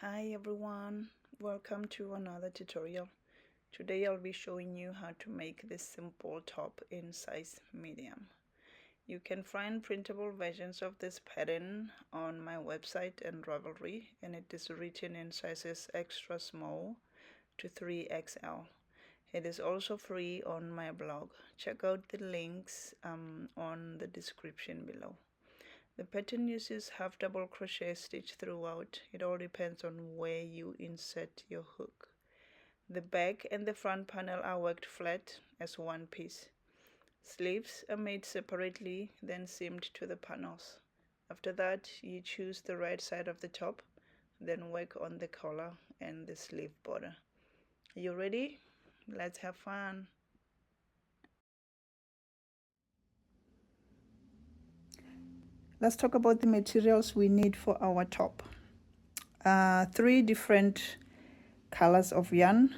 Hi everyone, welcome to another tutorial. Today I'll be showing you how to make this simple top in size medium. You can find printable versions of this pattern on my website and Ravelry, and it is written in sizes extra small to 3XL. It is also free on my blog. Check out the links on the description below. The pattern uses half double crochet stitch throughout. It all depends on where you insert your hook. The back and the front panel are worked flat as one piece. Sleeves are made separately, then seamed to the panels. After that, you choose the right side of the top, then work on the collar and the sleeve border. Are you ready? Let's have fun. Let's talk about the materials we need for our top. 3 different colors of yarn.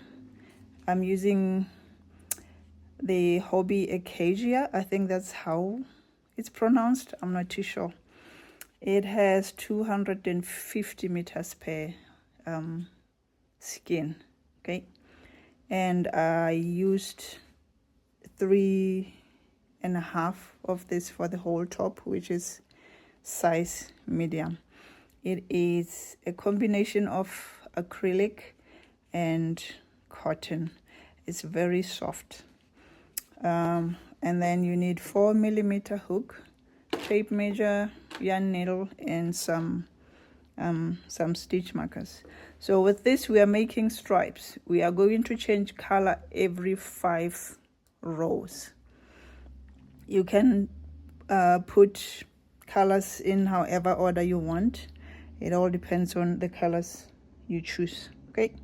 I'm using the Hobby Acacia. I think that's how it's pronounced. I'm not too sure. It has 250 meters per skein. Okay, and I used 3.5 of this for the whole top, which is size medium. It is a combination of acrylic and cotton. It's very soft. And then you need 4mm hook, tape measure, yarn needle, and some stitch markers. So with this we are making stripes. We are going to change color every 5 rows. You can put colors in however order you want. It all depends on the colors you choose. Okay,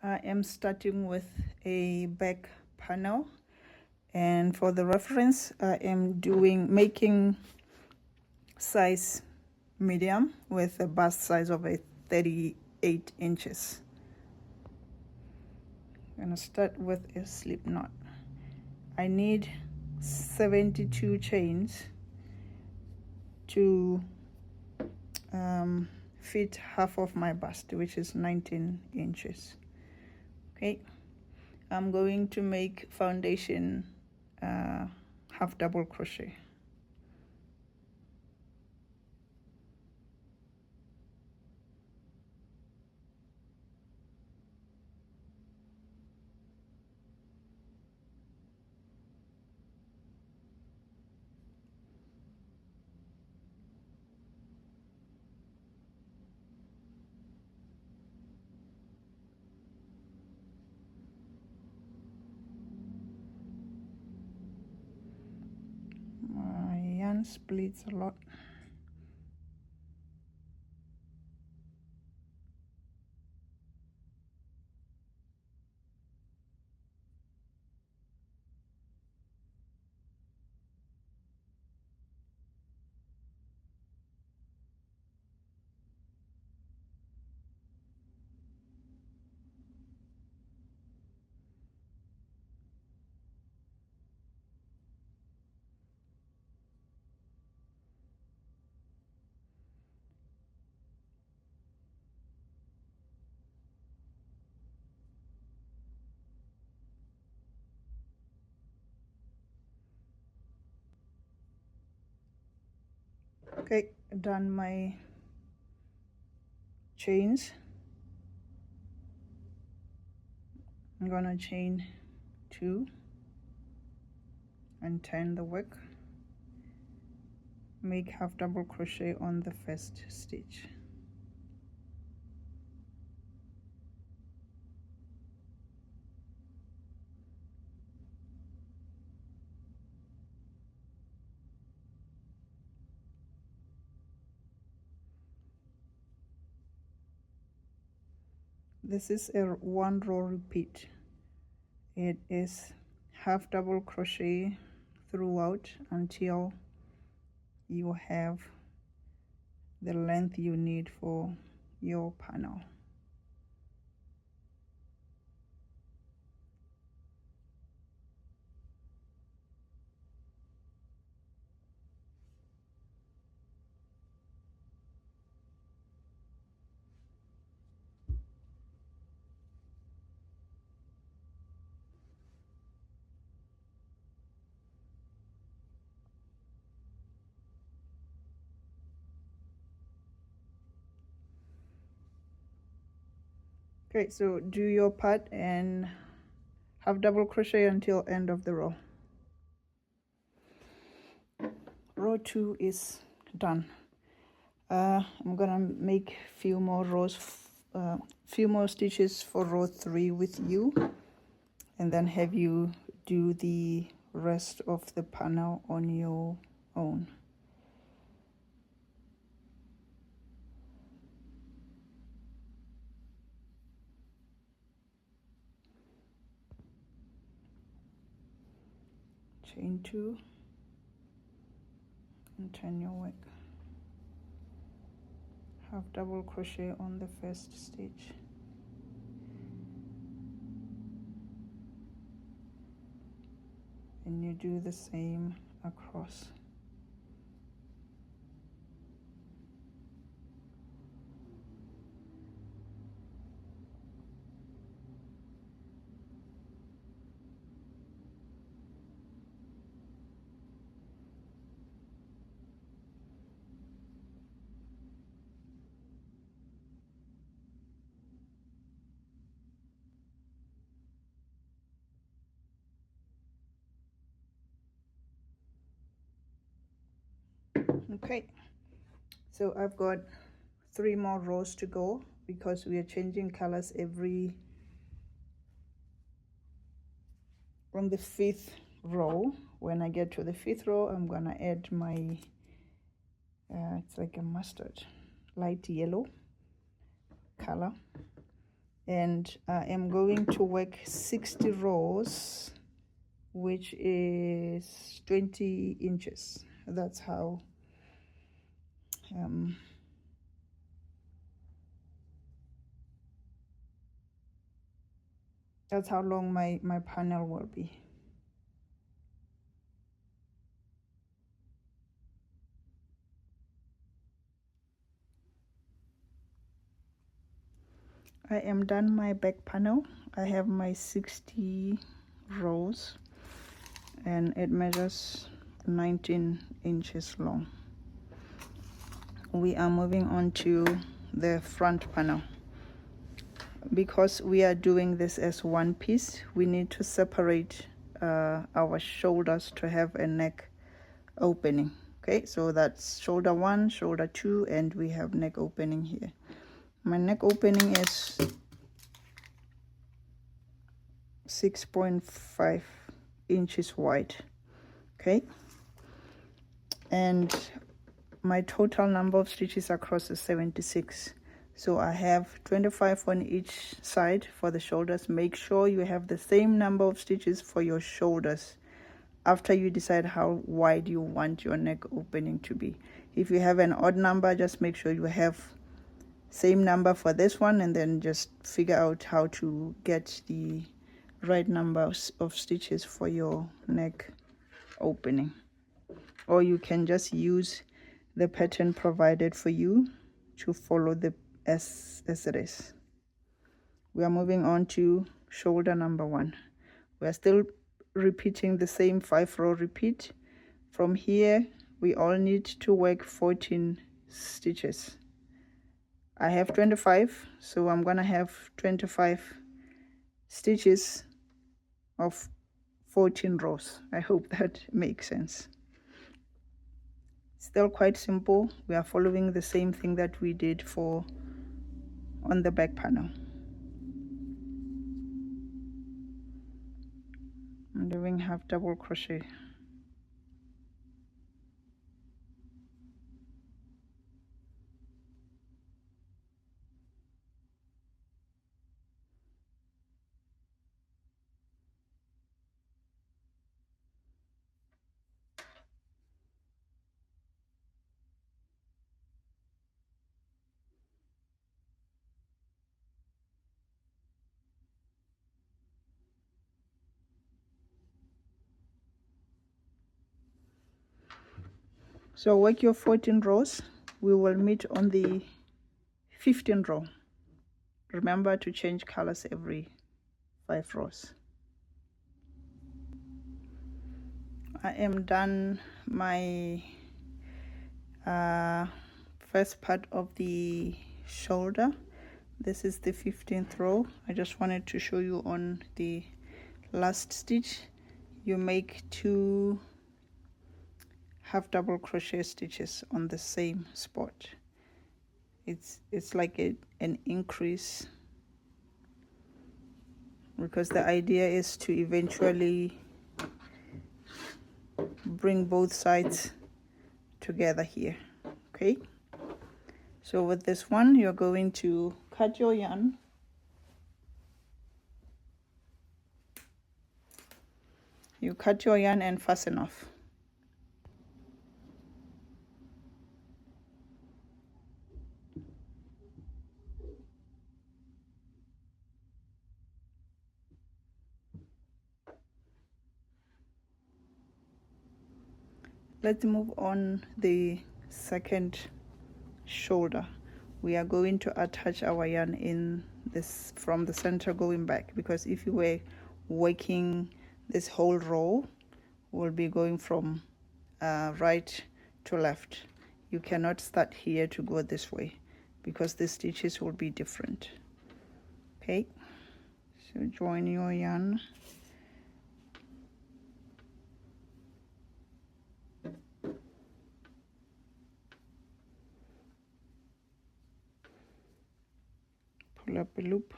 I am starting with a back panel, and for the reference I am making size medium with a bust size of 38 inches. I'm gonna start with a slip knot. I need 72 chains to fit half of my bust, which is 19 inches. Okay, I'm going to make foundation half double crochet. My yarn splits a lot. Okay, done my chains. I'm gonna chain 2 and turn the work. Make half double crochet on the first stitch. This is a 1 row repeat. It is half double crochet throughout until you have the length you need for your panel. Okay, so do your part and have double crochet until end of the row. Row 2 is done. I'm gonna make few more rows, few more stitches for row 3 with you, and then have you do the rest of the panel on your own. Chain 2 and turn your work. Have double crochet on the first stitch. And you do the same across. Okay, so I've got 3 more rows to go because we are changing colors on the 5th row. When I get to the 5th row, I'm gonna add my it's like a mustard light yellow color, and I am going to work 60 rows, which is 20 inches. That's how long my panel will be. I am done my back panel. I have my 60 rows and it measures 19 inches long. We are moving on to the front panel. Because we are doing this as one piece, we need to separate our shoulders to have a neck opening. Okay, so that's shoulder 1, shoulder 2, and we have neck opening here. My neck opening is 6.5 inches wide. Okay, and my total number of stitches across is 76. So I have 25 on each side for the shoulders. Make sure you have the same number of stitches for your shoulders after you decide how wide you want your neck opening to be. If you have an odd number, just make sure you have same number for this one, and then just figure out how to get the right numbers of stitches for your neck opening. Or you can just use the pattern provided for you to follow the as it is. We are moving on to shoulder number 1. We are still repeating the same 5-row repeat. From here we all need to work 14 stitches. I have 25, so I'm gonna have 25 stitches of 14 rows. I hope that makes sense. Still quite simple. We are following the same thing that we did for on the back panel. I'm doing half double crochet. So work your 14 rows. We will meet on the 15th row. Remember to change colors every 5 rows. I am done my first part of the shoulder. This is the 15th row. I just wanted to show you on the last stitch you make 2 half double crochet stitches on the same spot. It's like an increase, because the idea is to eventually bring both sides together here. Okay, so with this one you're going to cut your yarn, and fasten off. Let's move on the second shoulder. We are going to attach our yarn in this from the center going back, because if you were working this whole row, we'll be going from right to left. You cannot start here to go this way, because the stitches will be different. Okay, so join your yarn, pull up a loop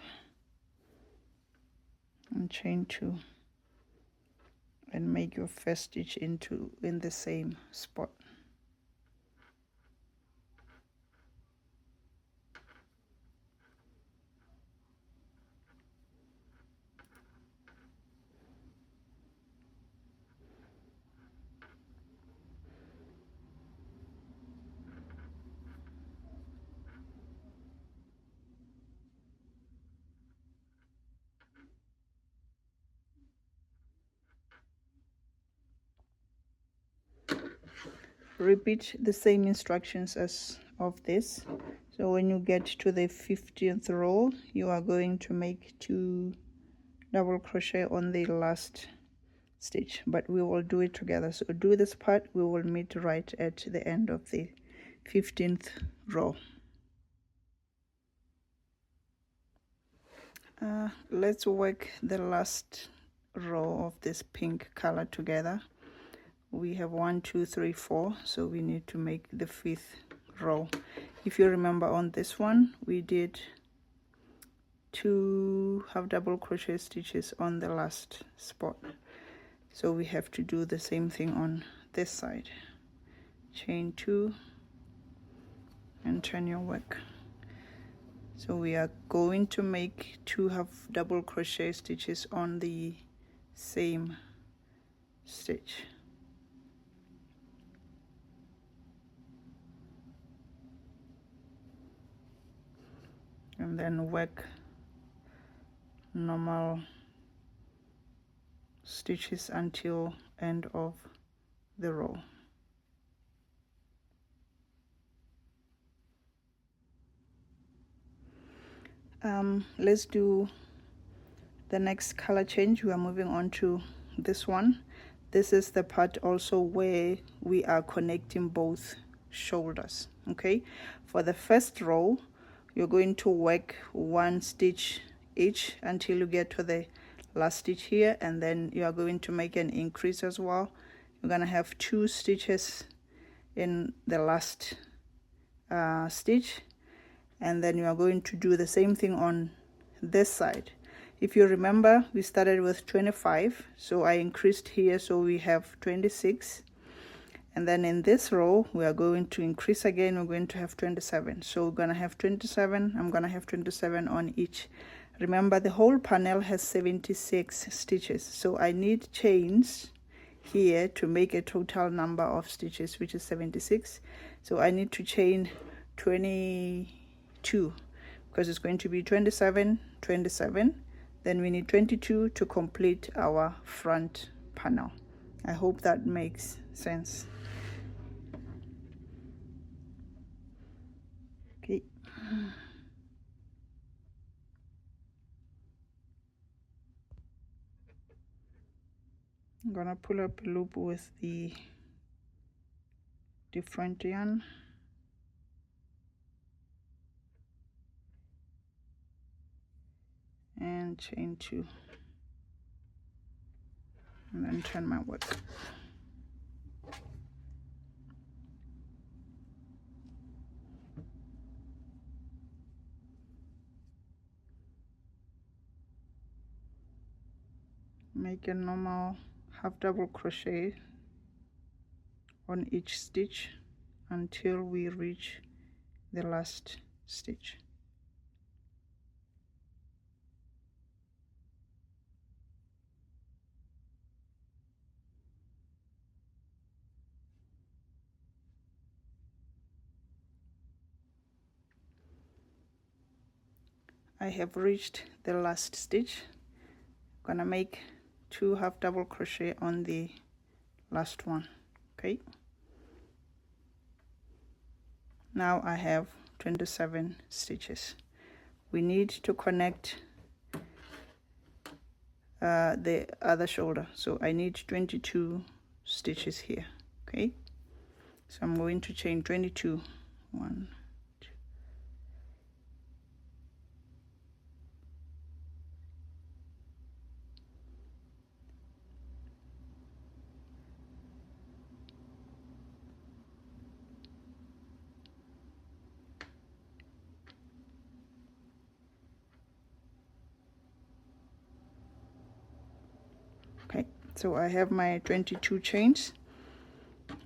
and chain 2, and make your first stitch in the same spot. Repeat the same instructions as of this. So when you get to the 15th row, you are going to make 2 double crochet on the last stitch, but we will do it together. So do this part, we will meet right at the end of the 15th row. Let's work the last row of this pink color together. We have 1 2 3 4, so we need to make the 5th row. If you remember, on this one we did 2 half double crochet stitches on the last spot, so we have to do the same thing on this side. Chain 2 and turn your work. So we are going to make 2 half double crochet stitches on the same stitch. And then work normal stitches until end of the row. Let's do the next color change. We are moving on to this one. This is the part also where we are connecting both shoulders. Okay, for the first row you're going to work 1 stitch each until you get to the last stitch here, and then you are going to make an increase as well. You're going to have 2 stitches in the last stitch, and then you are going to do the same thing on this side. If you remember, we started with 25, so I increased here, so we have 26. And then in this row we are going to increase again. We're going to have 27, so we're going to have 27. I'm going to have 27 on each. Remember, the whole panel has 76 stitches, so I need chains here to make a total number of stitches, which is 76. So I need to chain 22, because it's going to be 27 27. Then we need 22 to complete our front panel. I hope that makes sense. Okay, I'm gonna pull up a loop with the different yarn. and chain 2, and then turn my work. Make a normal half double crochet on each stitch until we reach the last stitch. I have reached the last stitch. I'm gonna make 2 half double crochet on the last one. Okay, now I have 27 stitches. We need to connect the other shoulder, so I need 22 stitches here. Okay, so I'm going to chain 22. 1, 2. Okay, so I have my 22 chains.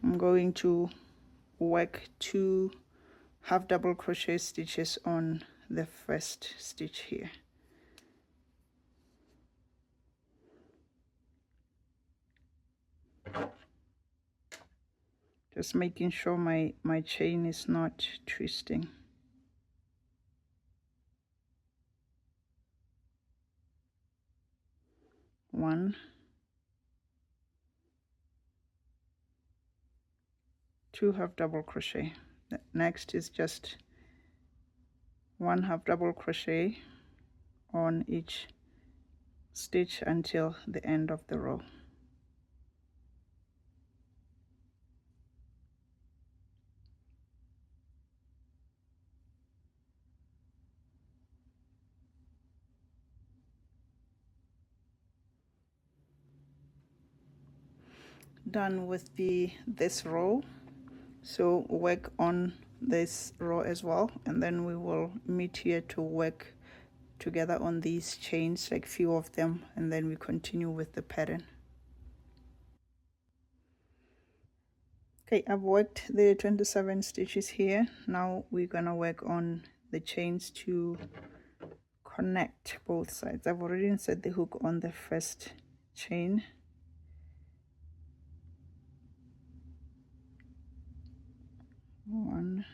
I'm going to work 2 half double crochet stitches on the first stitch here. Just making sure my chain is not twisting. One, 2 half double crochet. Next is just 1 half double crochet on each stitch until the end of the row. Done with this row, so work on this row as well, and then we will meet here to work together on these chains, like few of them, and then we continue with the pattern. Okay, I've worked the 27 stitches here. Now we're gonna work on the chains to connect both sides. I've already inserted the hook on the first chain. One,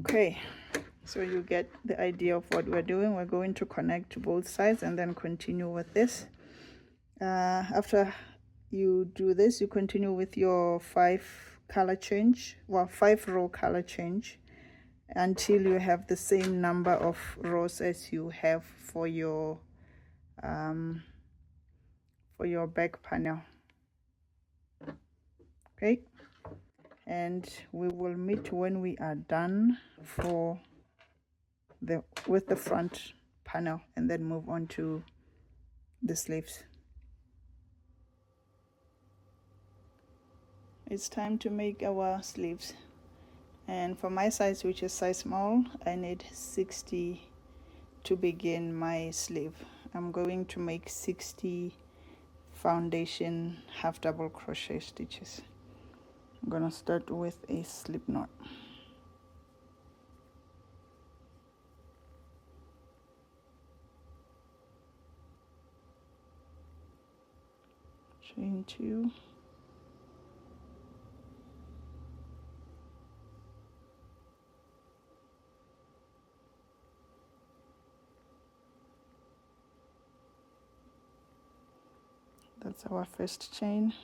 okay, so you get the idea of what we're doing. We're going to connect both sides and then continue with this. After you do this, you continue with your 5 color change, well, 5 row color change, until you have the same number of rows as you have for your back panel. Okay, and we will meet when we are done with the front panel, and then move on to the sleeves. It's time to make our sleeves, and for my size, which is size small, I need 60 to begin my sleeve. I'm going to make 60 foundation half double crochet stitches. I'm gonna start with a slip knot. chain 2, that's our first chain.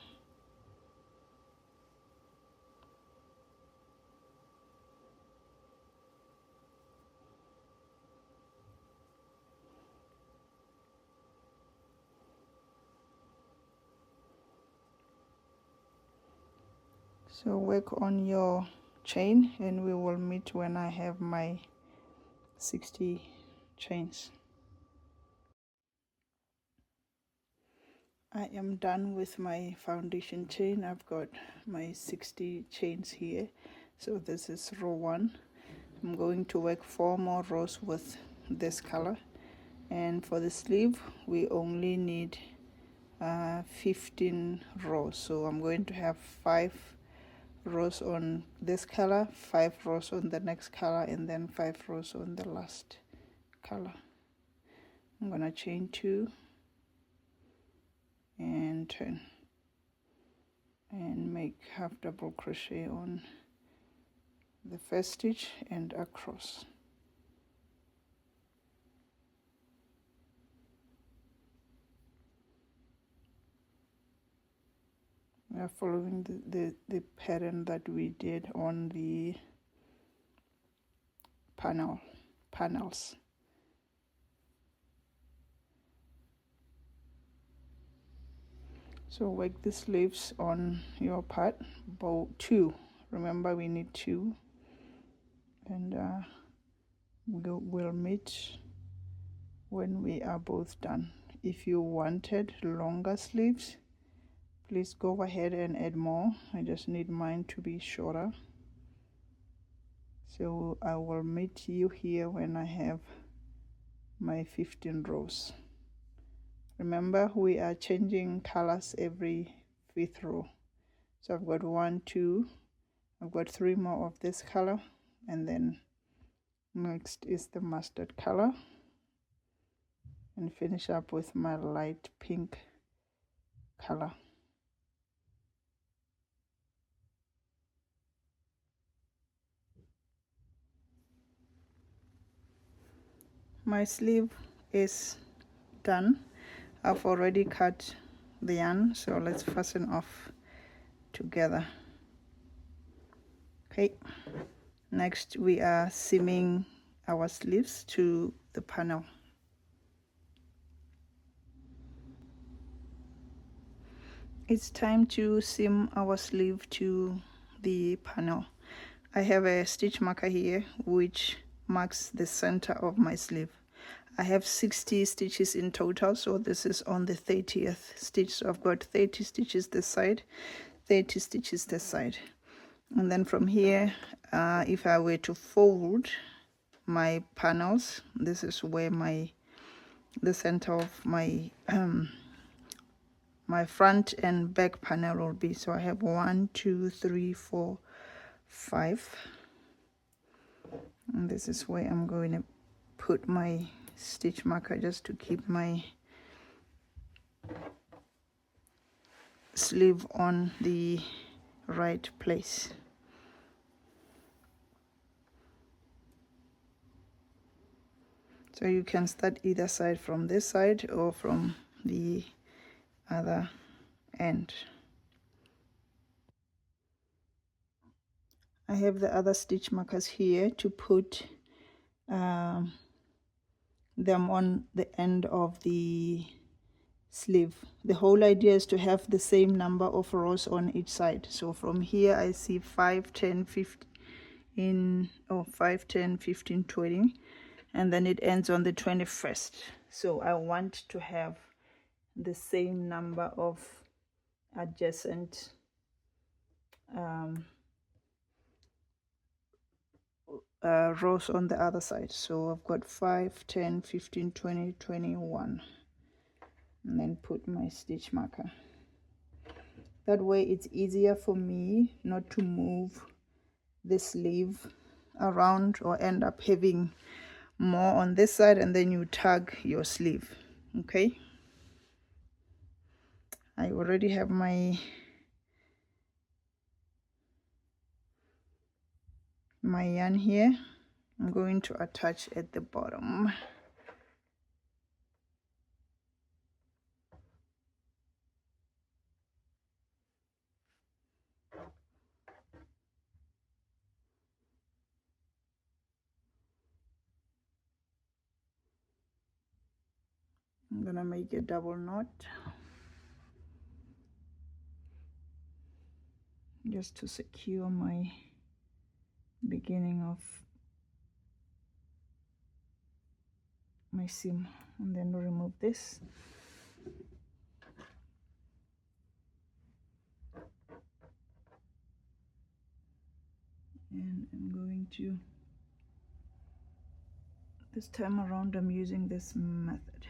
So work on your chain and we will meet when I have my 60 chains. I am done with my foundation chain. I've got my 60 chains here. So this is row 1. I'm going to work 4 more rows with this color, and for the sleeve we only need 15 rows. So I'm going to have 5 rows on this color, 5 rows on the next color, and then 5 rows on the last color. I'm gonna chain 2 and turn and make half double crochet on the first stitch and across. We are following the pattern that we did on the panels. So work the sleeves on your part, bow 2. Remember we need 2, and we'll meet when we are both done. If you wanted longer sleeves, please go ahead and add more. I just need mine to be shorter. So I will meet you here when I have my 15 rows. Remember, we are changing colors every 5th row. So I've got 1, 2, I've got 3 more of this color, and then next is the mustard color, and finish up with my light pink color. My sleeve is done. I've already cut the yarn, so let's fasten off together. Okay, next we are seaming our sleeves to the panel. It's time to seam our sleeve to the panel. I have a stitch marker here which marks the center of my sleeve. I have 60 stitches in total, so this is on the 30th stitch. So I've got 30 stitches this side, 30 stitches this side. And then from here, if I were to fold my panels, this is where the center of my my front and back panel will be. So I have 1, 2, 3, 4, 5, and this is where I'm going to put my stitch marker just to keep my sleeve on the right place. So you can start either side, from this side or from the other end. I have the other stitch markers here to put them on the end of the sleeve. The whole idea is to have the same number of rows on each side. So from here I see 5, 10, 15, 5, 10, 15, 20, and then it ends on the 21st. So I want to have the same number of adjacent rows on the other side. So I've got 5, 10, 15, 20, 21, and then put my stitch marker. That way it's easier for me not to move the sleeve around or end up having more on this side and then you tug your sleeve. Okay, I already have my yarn here. I'm going to attach at the bottom. I'm gonna make a double knot just to secure my beginning of my seam, and then remove this. And I'm going to, this time around I'm using this method.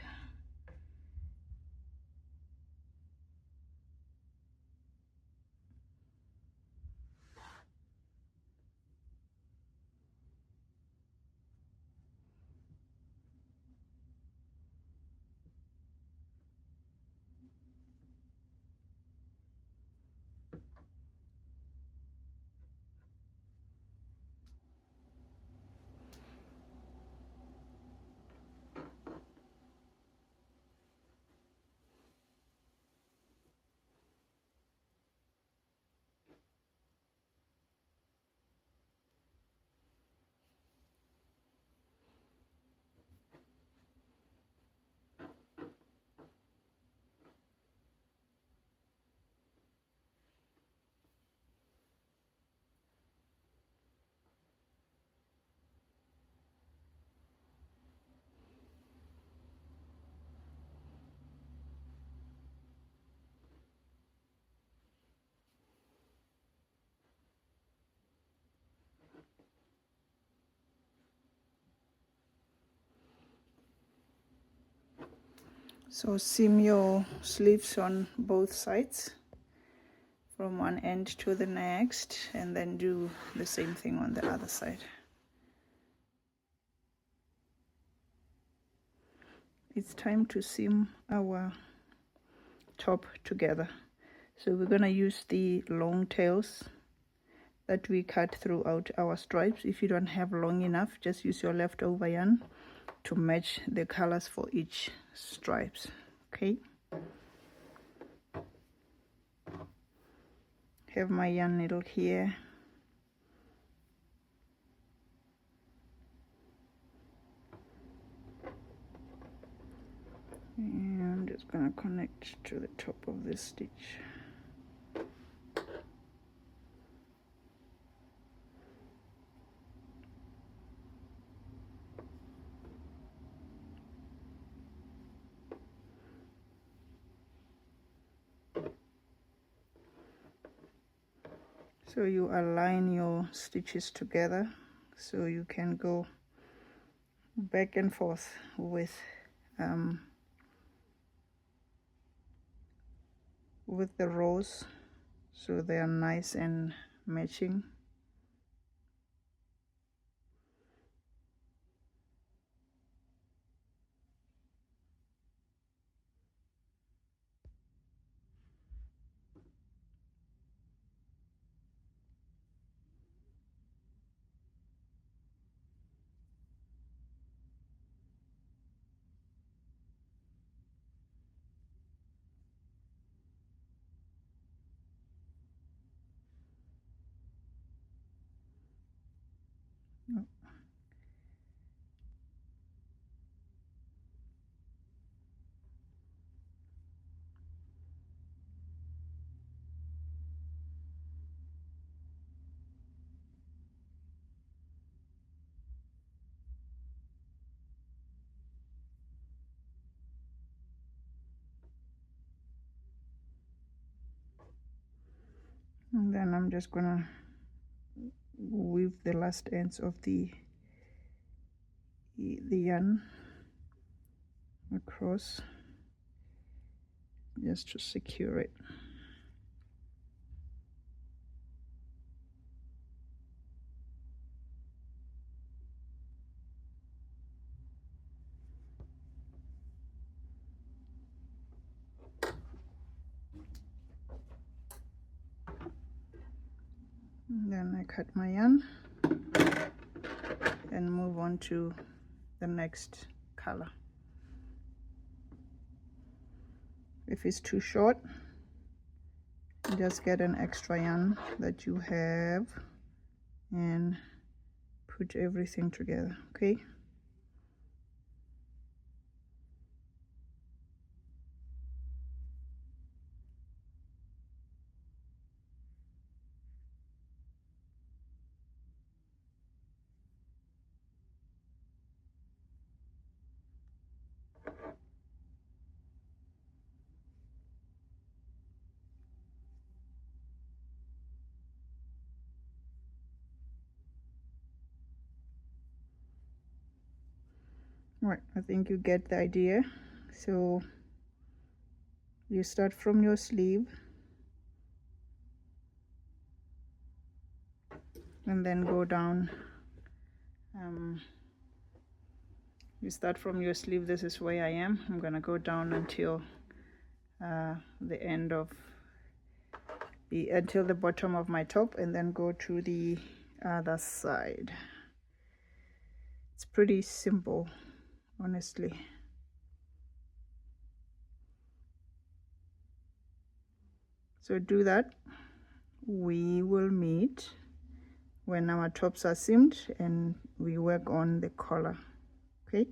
So seam your sleeves on both sides from one end to the next, and then do the same thing on the other side. It's time to seam our top together. So we're gonna use the long tails that we cut throughout our stripes. If you don't have long enough, just use your leftover yarn to match the colors for each stripes. Okay, have my yarn needle here, and I'm just gonna connect to the top of this stitch. So you align your stitches together so you can go back and forth with the rows, so they are nice and matching. And then I'm just gonna weave the last ends of the yarn across just to secure it. Then I cut my yarn and move on to the next color. If it's too short, just get an extra yarn that you have and put everything together, okay? Right, I think you get the idea. So you start from your sleeve and then go down. You start from your sleeve. This is where I am. I'm gonna go down until the end of until the bottom of my top, and then go to the other side. It's pretty simple, honestly. So do that. We will meet when our tops are seamed and we work on the collar, okay?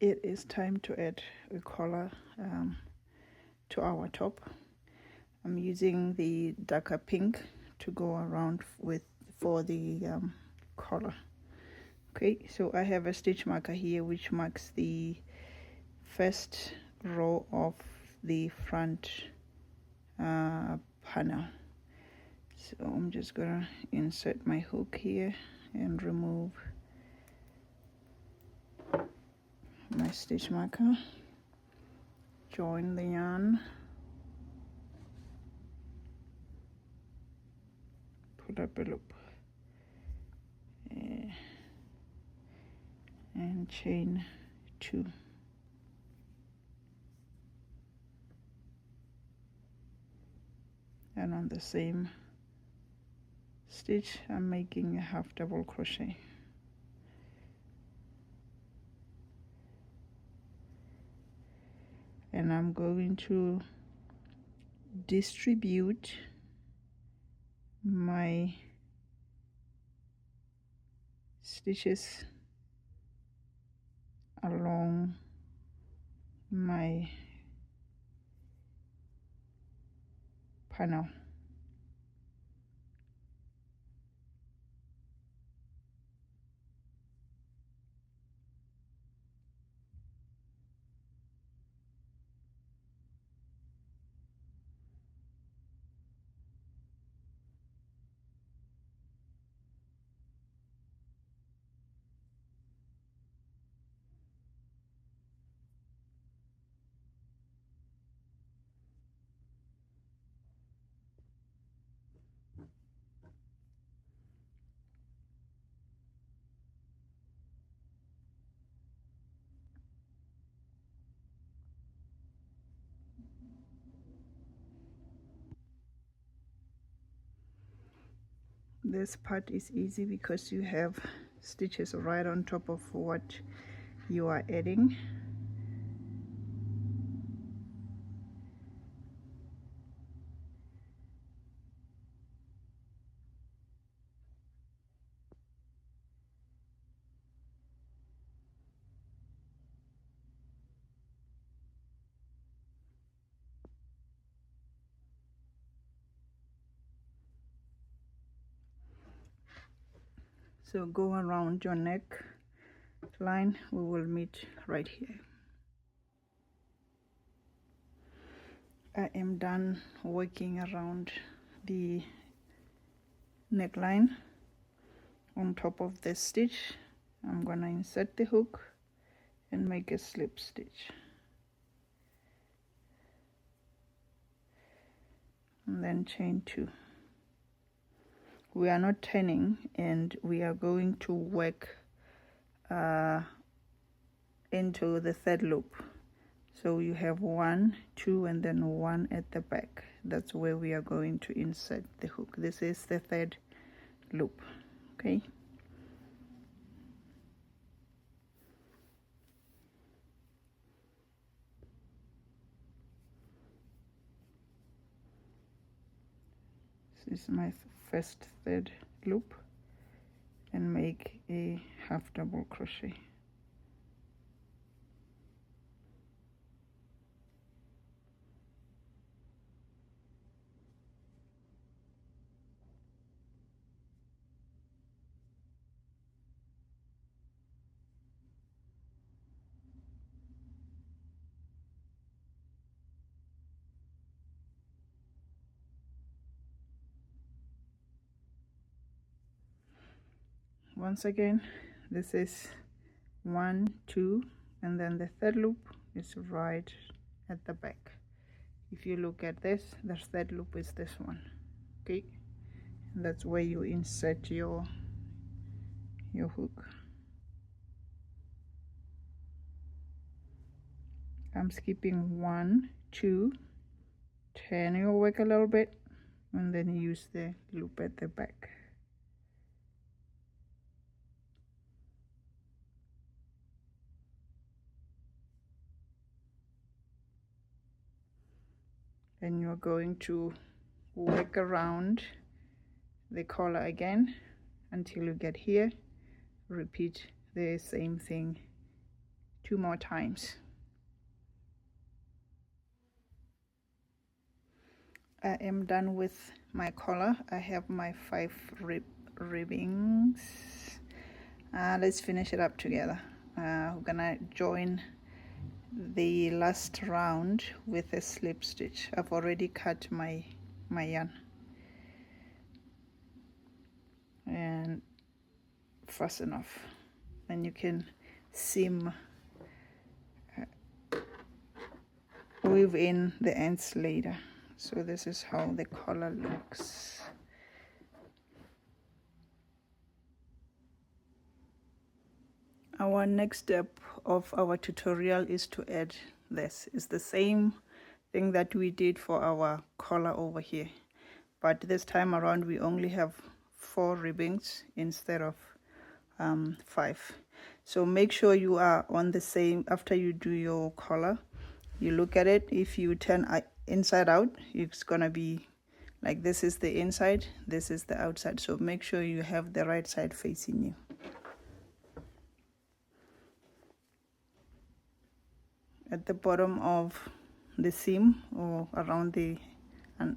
It is time to add a collar to our top. I'm using the darker pink to go around with for the collar. Okay, so I have a stitch marker here which marks the first row of the front panel. So I'm just gonna insert my hook here and remove my stitch marker, join the yarn, put up a loop, and chain 2. And on the same stitch I'm making a half double crochet. And I'm going to distribute my stitches along my panel. This part is easy because you have stitches right on top of what you are adding. So go around your neck line. We will meet right here. I am done working around the neckline. On top of this stitch, I'm gonna insert the hook and make a slip stitch, and then chain 2. We are not turning, and we are going to work into the third loop. So you have 1, 2, and then 1 at the back. That's where we are going to insert the hook. This is the third loop. Okay. This is my first third loop, and make a half double crochet. Once again, this is 1, 2, and then the third loop is right at the back. If you look at this, the third loop is this one. Okay, and that's where you insert your hook. I'm skipping 1, 2, turn your work a little bit, and then use the loop at the back. And you're going to work around the collar again until you get here. Repeat the same thing 2 more times. I am done with my collar. I have my 5 ribbings. Let's finish it up together. We're gonna join the last round with a slip stitch. I've already cut my yarn and fasten off, and you can seam weave in the ends later. So this is how the collar looks. Our next step of our tutorial is to add this. It's the same thing that we did for our collar over here, but this time around we only have 4 ribbons instead of 5. So make sure you are on the same. After you do your collar, you look at it. If you turn inside out, it's gonna be like this is the inside, this is the outside. So make sure you have the right side facing you. At the bottom of the seam, or around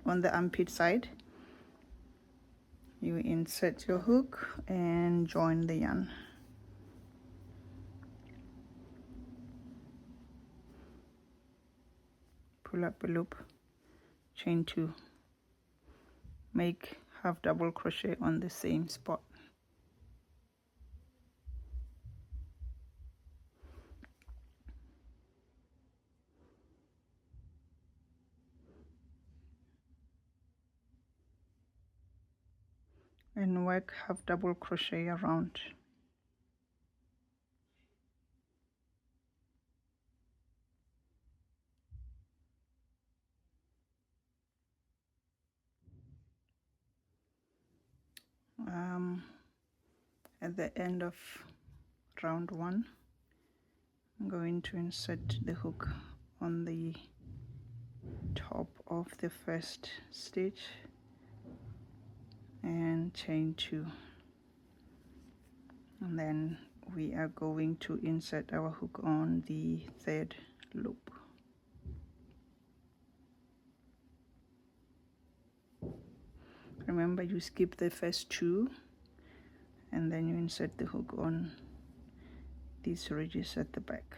on the armpit side, you insert your hook and join the yarn. Pull up a loop, chain 2, make half double crochet on the same spot. And work half double crochet around. At the end of round 1, I'm going to insert the hook on the top of the first stitch and chain 2, and then we are going to insert our hook on the third loop. Remember, you skip the first 2 and then you insert the hook on these ridges at the back.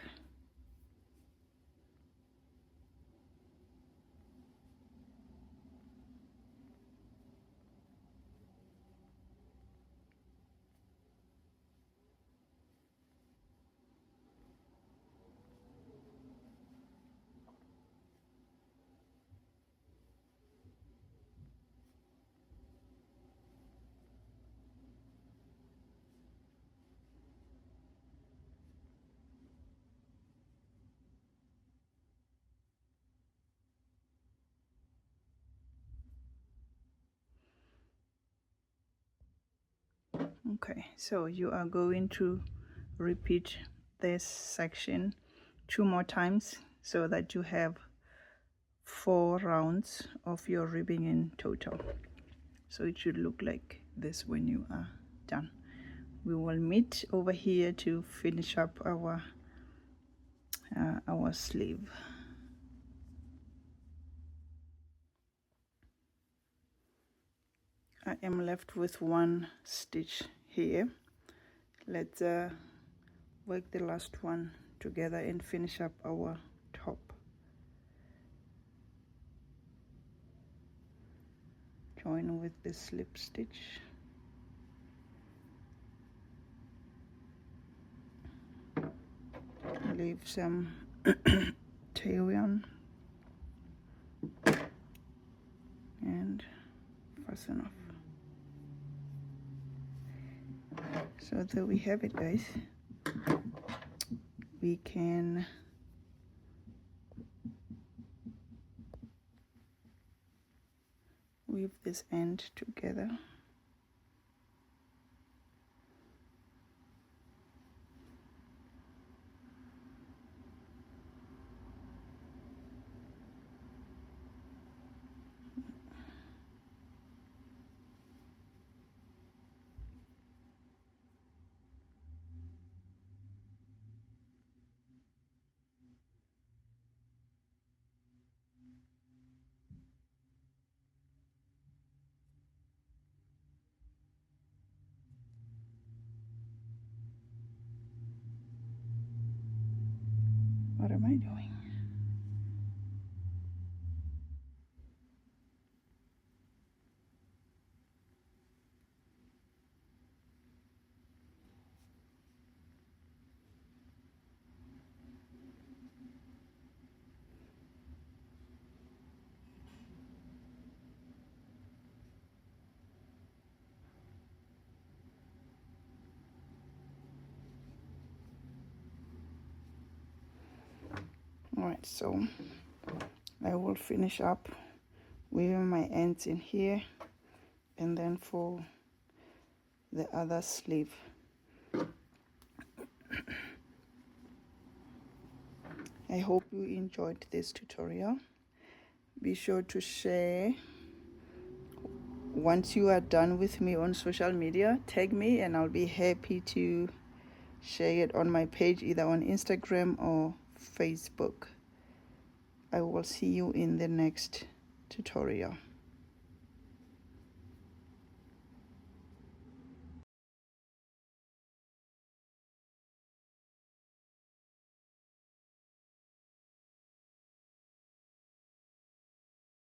Okay, so you are going to repeat this section 2 more times so that you have 4 rounds of your ribbing in total. So it should look like this when you are done. We will meet over here to finish up our sleeve. I am left with 1 stitch here. Let's work the last one together and finish up our top. Join with the slip stitch. Leave some tail yarn and fasten off. So there we have it, guys. We can weave this end together. What am I doing? Alright, so I will finish up weaving my ends in here, and then for the other sleeve I hope you enjoyed this tutorial. Be sure to share once you are done with me on social media. Tag me and I'll be happy to share it on my page, either on Instagram or Facebook. I will see you in the next tutorial.